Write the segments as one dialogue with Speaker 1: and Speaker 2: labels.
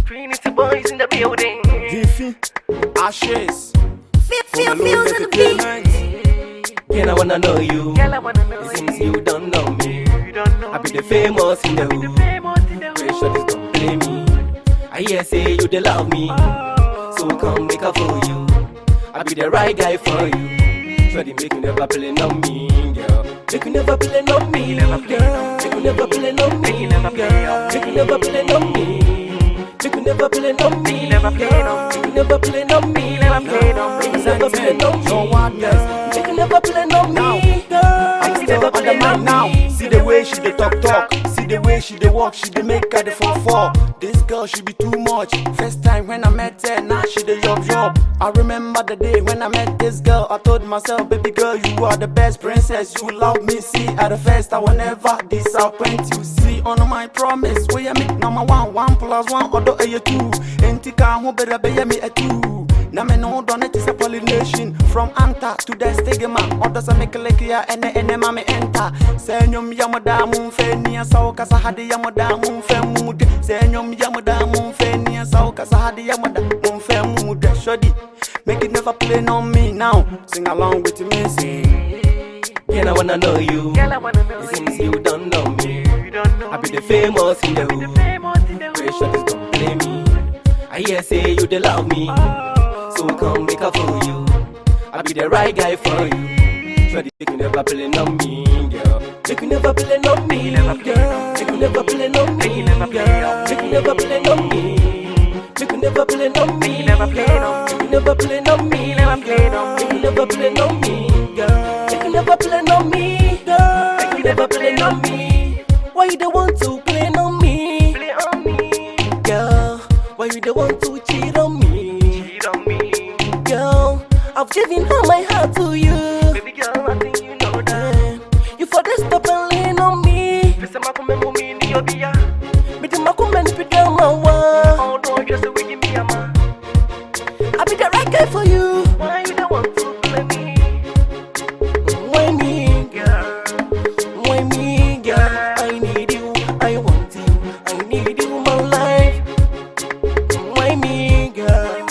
Speaker 1: Trinity boys in the building.
Speaker 2: Giffy, Ashes,
Speaker 3: Feels in the beat.
Speaker 1: Girl, I wanna know you.
Speaker 3: Girl, I wanna know
Speaker 1: It seems
Speaker 3: you.
Speaker 1: you don't know me.
Speaker 3: You don't know
Speaker 1: I be
Speaker 3: me.
Speaker 1: the famous in the
Speaker 3: The
Speaker 1: hood.
Speaker 3: famous in the
Speaker 1: Pretty sure this don't play me. I hear say you they love me, so come make a for you. I be the right guy for you. Sure they make you never play on me, girl. Make you never play on me, girl. Make you never play on me, girl. Make you never play on me. Make you never play on me,
Speaker 3: never play on
Speaker 1: girl. Make you never play on me,
Speaker 3: never play on me.
Speaker 1: Make you never play on me,
Speaker 2: no one else.
Speaker 1: Make you never play on me, girl.
Speaker 2: I'm still on the mic now. See the way she dey talk. See the way she dey walk. She dey make her the 4-4. This girl she be too much. First time when I met her, now she dey job. I remember the day when I met this girl. I told myself, baby girl, you are the best princess. You love me. See, at the first I will never disappoint you. See, on my promise, we make number 1, 1 + 1, although a 2. Entika who better be me a 2. Na me no done it is a pollination from anta to the stigma. Others a make like ya and mama enter. Senyum yamoda mum fenia so kasa hadi yamoda mum femud. Senyum yamoda mum fenia so kasa hadi yamoda mum femud. Shoddy, make it never play on me now. Sing along with me, sing.
Speaker 1: Girl, I wanna know you.
Speaker 3: Girl, I wanna know
Speaker 1: It seems
Speaker 3: you.
Speaker 1: you don't know me.
Speaker 3: You don't know
Speaker 1: I be
Speaker 3: me.
Speaker 1: the famous in the
Speaker 3: The
Speaker 1: hood.
Speaker 3: famous in the
Speaker 1: Pretty sure this don't play me. I hear say you they love me, so come make a for you. I be the right guy for you. Sure they make you never play on me, girl. Make you never play on me, girl. Make you never play on me, girl. Make you never play on me. Make you never play on me,
Speaker 3: never play on
Speaker 1: Make you never play on me,
Speaker 3: never play on
Speaker 1: Make you never play on me, girl. Make you never play on me, girl. Make you never play on me. Why you don't want to play on me,
Speaker 3: Play on me.
Speaker 1: girl? Why you don't want to cheat on me,
Speaker 3: Cheat on me.
Speaker 1: girl? I've given all my heart to you.
Speaker 3: Baby girl, I think you know that.
Speaker 1: You for this stop and lean on me.
Speaker 3: Pesa makumemo mini obia.
Speaker 1: Me do my comment with them my one.
Speaker 3: Although just the way you be a man.
Speaker 1: I be the right guy for you.
Speaker 3: Why you don't want to play me?
Speaker 1: Why me,
Speaker 3: Girl.
Speaker 1: why me, girl? I need you, I want you, I need you my life. Why me, girl?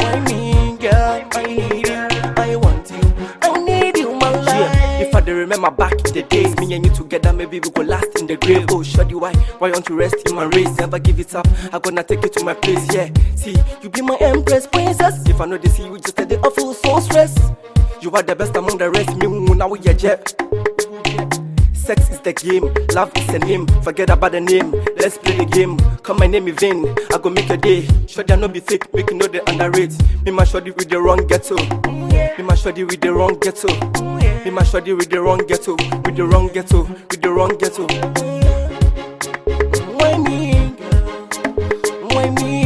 Speaker 1: Why me, girl? I need you, I want you, I need you my life. Yeah, if I dey remember back in the days, me and you together, maybe we go last in the grave. Oh, shoddy, why don't you rest in my race? Never give it up, I gonna take you to my place. Yeah, see, you be my empress princess. If I know they see you, just they awful so stress. You are the best among the rest. Me now we a jet. Sex is the game, love is the name. Forget about the name, let's play the game. Come, my name is Vin, I go make your day. Shoddy, I no be fake, make you know they underrate. Me my shoddy with the wrong ghetto. Me my shoddy with the wrong ghetto. Me my shoddy with the wrong ghetto. With the wrong ghetto, with the wrong ghetto. Why me, girl? Why me,